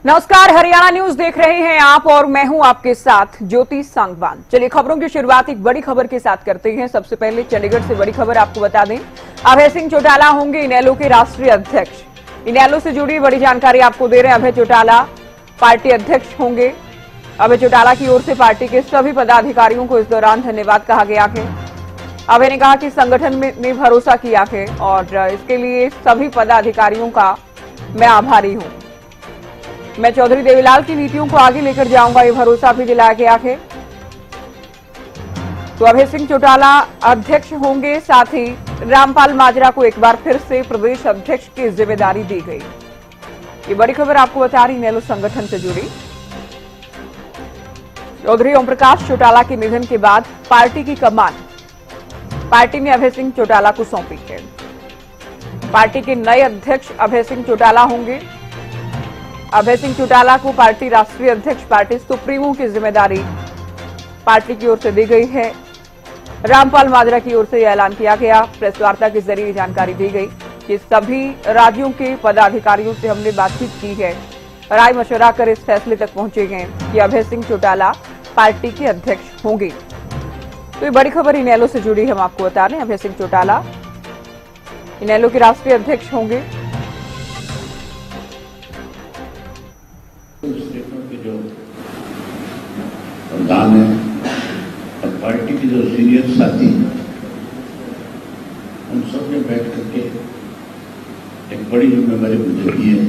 नमस्कार, हरियाणा न्यूज देख रहे हैं आप और मैं हूं आपके साथ ज्योति सांगवान। चलिए खबरों की शुरुआत एक बड़ी खबर के साथ करते हैं। सबसे पहले चंडीगढ़ से बड़ी खबर आपको बता दें, अभय सिंह चौटाला होंगे इनेलो के राष्ट्रीय अध्यक्ष। इनेलो से जुड़ी बड़ी जानकारी आपको दे रहे हैं। अभय चौटाला पार्टी अध्यक्ष होंगे। अभय चौटाला की ओर से पार्टी के सभी पदाधिकारियों को इस दौरान धन्यवाद कहा गया है। अभय ने कहा कि संगठन ने भरोसा किया है और इसके लिए सभी पदाधिकारियों का मैं आभारी हूं। मैं चौधरी देवीलाल की नीतियों को आगे लेकर जाऊंगा, ये भरोसा भी दिलाया गया है। तो अभय सिंह चौटाला अध्यक्ष होंगे, साथ ही रामपाल माजरा को एक बार फिर से प्रदेश अध्यक्ष की जिम्मेदारी दी गई। ये बड़ी खबर आपको बता रही इनेलो संगठन से जुड़ी। चौधरी ओम प्रकाश चौटाला के निधन के बाद पार्टी की कमान पार्टी ने अभय सिंह चौटाला को सौंपी है। पार्टी के नए अध्यक्ष अभय सिंह चौटाला होंगे। अभय सिंह चौटाला को पार्टी राष्ट्रीय अध्यक्ष, पार्टी सुप्रीमो की जिम्मेदारी पार्टी की ओर से दी गई है। रामपाल माजरा की ओर से यह ऐलान किया गया। प्रेस वार्ता के जरिए जानकारी दी गई कि सभी राज्यों के पदाधिकारियों से हमने बातचीत की है, राय मशवरा कर इस फैसले तक पहुंचे हैं कि अभय सिंह चौटाला पार्टी के अध्यक्ष होंगे। तो ये बड़ी खबर इनेलो से जुड़ी हम आपको बता रहे हैं। अभय सिंह चौटाला इनेलो के राष्ट्रीय अध्यक्ष होंगे। जो प्रधान है और पार्टी के जो सीनियर साथी उन सब ने बैठ करके एक बड़ी जिम्मेदारी मुझे दी है।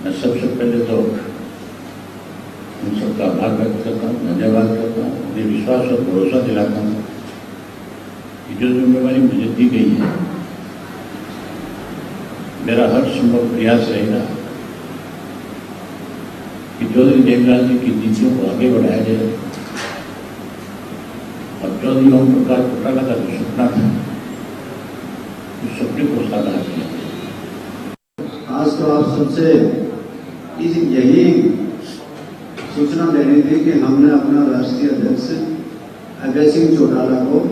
मैं सबसे पहले तो उन सबका आभार व्यक्त करता हूँ, धन्यवाद करता हूँ, उन्हें विश्वास और भरोसा दिलाता हूँ कि जो जिम्मेदारी मुझे दी गई है मेरा हर संभव प्रयास रहेगा कि चौधरी देवीलाल जी की नीतियों को आगे बढ़ाया जाए और चौधरी ओम प्रकाश चौटाला का जो सपना था उस सपने को साकार किया। आज तो आप सबसे यही सूचना देनी थी कि हमने अपना राष्ट्रीय अध्यक्ष अभय सिंह चौटाला को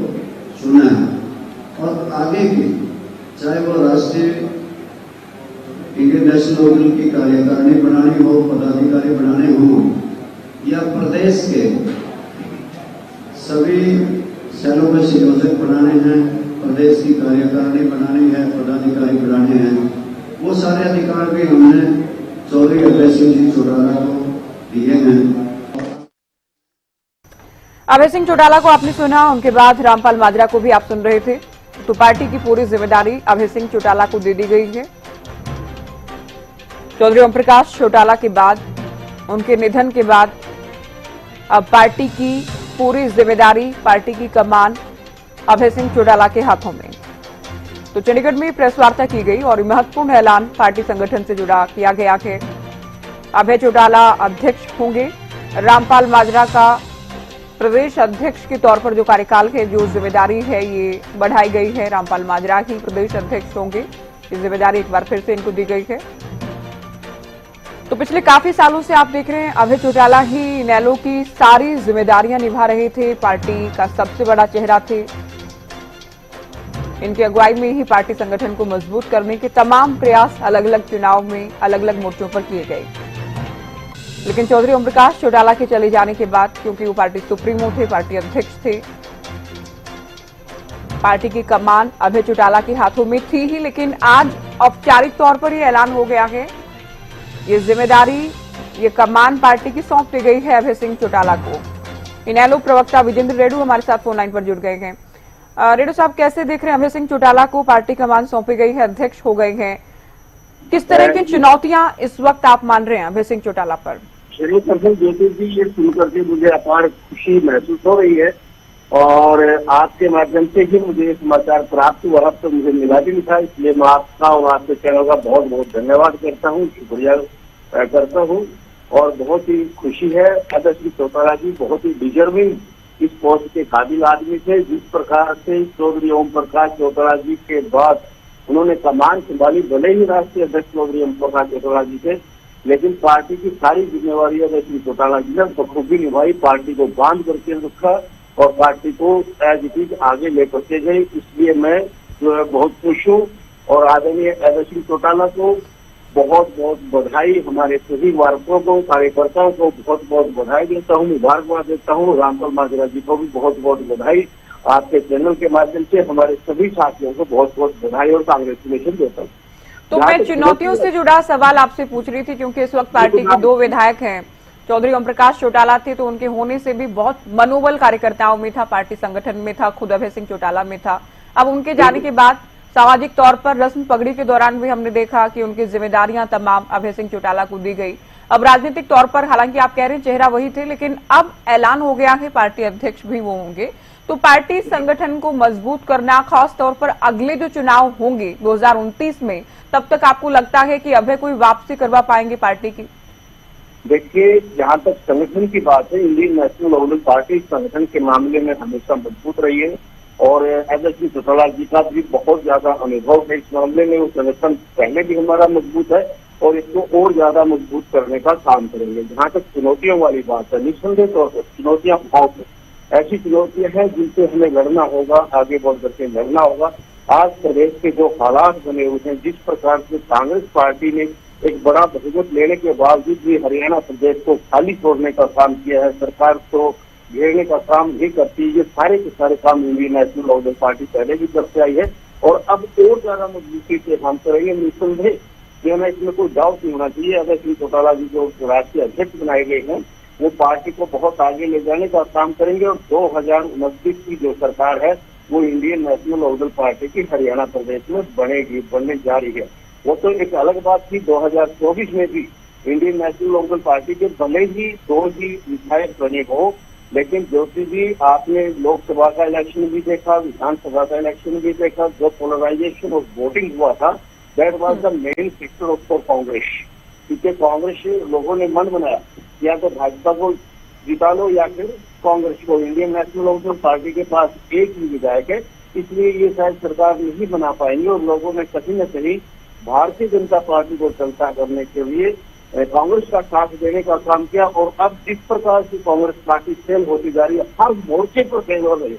चुना है और आगे की चाहे वो राष्ट्रीय इंडियन नेशनल लोकदल की कार्यकारिणी बनानी हो, पदाधिकारी बनाने हो या प्रदेश के सभी शहरों में संयोजक बनाने हैं, प्रदेश की कार्यकारिणी बनानी है, पदाधिकारी बनाने हैं, वो सारे अधिकार भी हमने चौधरी अभय सिंह जी चौटाला को दिए हैं। अभय सिंह चौटाला को आपने सुना, उनके बाद रामपाल माजरा को भी आप सुन रहे थे। तो पार्टी की पूरी जिम्मेदारी अभय सिंह चौटाला को दे दी गई है। चौधरी ओम प्रकाश चौटाला के बाद, उनके निधन के बाद अब पार्टी की पूरी जिम्मेदारी, पार्टी की कमान अभय सिंह चौटाला के हाथों में। तो चंडीगढ़ में प्रेस वार्ता की गई और महत्वपूर्ण ऐलान पार्टी संगठन से जुड़ा किया गया है। अभय चौटाला अध्यक्ष होंगे। रामपाल माजरा का प्रदेश अध्यक्ष के तौर पर जो कार्यकाल है, जो जिम्मेदारी है, ये बढ़ाई गई है। रामपाल माजरा ही प्रदेश अध्यक्ष होंगे। ये जिम्मेदारी एक बार फिर से इनको दी गई है। तो पिछले काफी सालों से आप देख रहे हैं अभय चौटाला ही इनेलो की सारी जिम्मेदारियां निभा रहे थे, पार्टी का सबसे बड़ा चेहरा थे। इनकी अगुवाई में ही पार्टी संगठन को मजबूत करने के तमाम प्रयास अलग अलग चुनाव में अलग अलग मोर्चों पर किए गए। लेकिन चौधरी ओम प्रकाश चौटाला के चले जाने के बाद, क्योंकि वो पार्टी सुप्रीमो थे, पार्टी अध्यक्ष थे, पार्टी की कमान अभय चौटाला के हाथों में थी ही। लेकिन आज औपचारिक तौर पर यह ऐलान हो गया है, ये जिम्मेदारी, ये कमान पार्टी की सौंप दी गई है अभय सिंह चौटाला को। इनेलो प्रवक्ता विजेंद्र रेड्डू हमारे साथ फोन लाइन पर जुड़ गए हैं। रेड्डू साहब, कैसे देख रहे हैं, अभय सिंह चौटाला को पार्टी कमान सौंपी गई है, अध्यक्ष हो गए हैं, किस तरह की चुनौतियां इस वक्त आप मान रहे हैं अभय सिंह चौटाला पर? सर्वप्रथम ज्योति जी, ये सुन करके मुझे अपार खुशी महसूस हो रही है और आपके माध्यम से ही मुझे ये समाचार प्राप्त हुआ, अब तो मुझे मिला भी नहीं था, इसलिए मैं आपका और आपके चैनल का बहुत बहुत धन्यवाद करता हूँ, शुक्रिया करता हूँ और बहुत ही खुशी है। अभय सिंह चौटाला जी बहुत ही डिजर्विंग इस पोस्ट के काबिल आदमी थे। जिस प्रकार से चौधरी ओम प्रकाश चौटाला जी के बाद उन्होंने कमान संभाली, भले ही राष्ट्रीय अध्यक्ष चौधरी ओम प्रकाश चौटाला जी थे, लेकिन पार्टी की सारी जिम्मेवारी अभय सिंह चौटाला जी ने बखूबी निभाई, पार्टी को बांध करके रखा और पार्टी को एज इट इज आगे लेकर के गई। इसलिए मैं जो है बहुत खुश हूँ और आदरणीय अभय सिंह चौटाला को बहुत बहुत बधाई, हमारे सभी वार्कों को, कार्यकर्ताओं को बहुत बहुत बधाई देता हूँ, मुबारकबाद देता हूँ। रामपाल माजरा जी को भी बहुत बहुत बधाई। आपके चैनल के माध्यम से हमारे सभी साथियों को बहुत बहुत बधाई और कांग्रेचुलेशन देता हूँ। तो मैं चुनौतियों से जुड़ा सवाल आपसे पूछ रही थी, क्योंकि इस वक्त पार्टी के 2 विधायक हैं। चौधरी ओम प्रकाश चौटाला थे, तो उनके होने से भी बहुत मनोबल कार्यकर्ताओं में था, पार्टी संगठन में था, खुद अभय सिंह चौटाला में था। अब उनके जाने के बाद सामाजिक तौर पर रस्म पगड़ी के दौरान भी हमने देखा कि उनकी जिम्मेदारियां तमाम अभय सिंह चौटाला को दी गई। अब राजनीतिक तौर पर हालांकि आप कह रहे हैं चेहरा वही थे, लेकिन अब ऐलान हो गया है पार्टी अध्यक्ष भी वो होंगे। तो पार्टी संगठन को मजबूत करना, खास तौर पर अगले जो चुनाव होंगे 2029 में, तब तक आपको लगता है कि अभय कोई वापसी करवा पाएंगे पार्टी की? देखिए, जहां तक संगठन की बात है, इंडियन नेशनल लोकदल पार्टी संगठन के मामले में हमेशा मजबूत रही है और अभय सिंह चौटाला जी का भी बहुत ज्यादा अनुभव है इस मामले में। वो संगठन पहले भी हमारा मजबूत है और इसको और ज्यादा मजबूत करने का काम करेंगे। जहां तक चुनौतियों वाली बात है, निस्संदेह तौर पर चुनौतियां बहुत है, ऐसी चुनौतियां हैं जिनसे हमें लड़ना होगा, आगे बढ़ करके लड़ना होगा। आज प्रदेश के जो हालात बने हुए हैं, जिस प्रकार से कांग्रेस पार्टी ने एक बड़ा बहुमत लेने के बावजूद भी हरियाणा प्रदेश को खाली छोड़ने का काम किया है, सरकार को घेरने का काम नहीं करती, ये सारे के सारे काम इंडियन नेशनल लोकदल पार्टी पहले भी करते आई है और अब और ज्यादा मजबूती से काम करेंगे। निस्संदेह जो है, इसमें कोई डाउट नहीं होना चाहिए। अभय सिंह चौटाला जी जो राष्ट्रीय अध्यक्ष बनाए गए हैं, वो पार्टी को बहुत आगे ले जाने का काम करेंगे और 2029 की जो सरकार है वो इंडियन नेशनल लोकदल पार्टी की हरियाणा प्रदेश में बनेगी, बनने जा रही है। वो तो एक अलग बात थी, 2024 में भी इंडियन नेशनल लोकदल पार्टी के भले ही 2 ही विधायक बने हो, लेकिन ज्योति जी, आपने लोकसभा का इलेक्शन भी देखा, विधानसभा का इलेक्शन भी देखा, जो पोलराइजेशन ऑफ वोटिंग हुआ था, that was the main factor for Congress. क्योंकि कांग्रेस लोगों ने मन बनाया या तो भाजपा को जिता लो या फिर कांग्रेस को। इंडियन नेशनल लोकदल पार्टी के पास एक ही विधायक है, इसलिए ये शायद सरकार नहीं बना पाएंगे और लोगों में कहीं न कहीं भारतीय जनता पार्टी को चलता करने के लिए कांग्रेस का साथ देने का काम किया। और अब जिस प्रकार से कांग्रेस पार्टी फेल होती जा रही है, हर मोर्चे पर फेल हो रही है।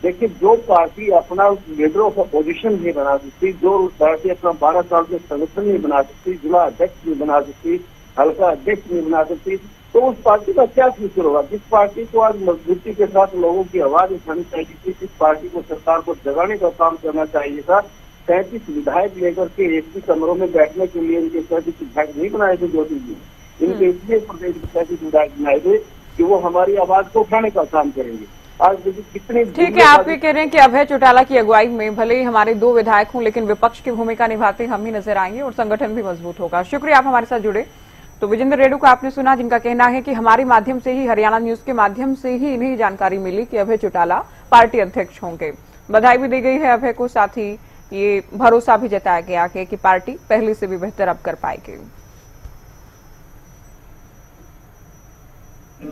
देखिए, जो पार्टी अपना लीडर ऑफ अपोजिशन नहीं बना सकती, जो पार्टी अपना 12 साल से संगठन नहीं बना सकती, जिला अध्यक्ष नहीं बना सकती, हल्का अध्यक्ष नहीं बना सकती, तो उस पार्टी का क्या फ्यूचर होगा? जिस पार्टी को आज मजबूती के साथ लोगों की आवाज उठानी चाहिए थी, जिस पार्टी को सरकार को जगाने का काम करना चाहिए था, 37 विधायक लेकर के एक ही कमरों में बैठने के लिए इनके 37 विधायक नहीं बनाए थे ज्योति जी। इनके इसलिए प्रदेश में 37 विधायक बनाए थे कि वो हमारी आवाज को उठाने का काम करेंगे। आज देखिए कितने। ठीक है, आप ये कह रहे हैं कि अभय चौटाला की अगुवाई में भले ही हमारे 2 विधायक हों, लेकिन विपक्ष की भूमिका निभाते हम ही नजर आएंगे और संगठन भी मजबूत होगा। शुक्रिया, आप हमारे साथ जुड़े। तो विजेंद्र रेड्डी को आपने सुना, जिनका कहना है कि हमारे माध्यम से ही, हरियाणा न्यूज के माध्यम से ही इन्हें जानकारी मिली कि अभय चौटाला पार्टी अध्यक्ष होंगे। बधाई भी दी गई है अभय को, साथ ही ये भरोसा भी जताया गया कि पार्टी पहले से भी बेहतर अब कर पाएगी।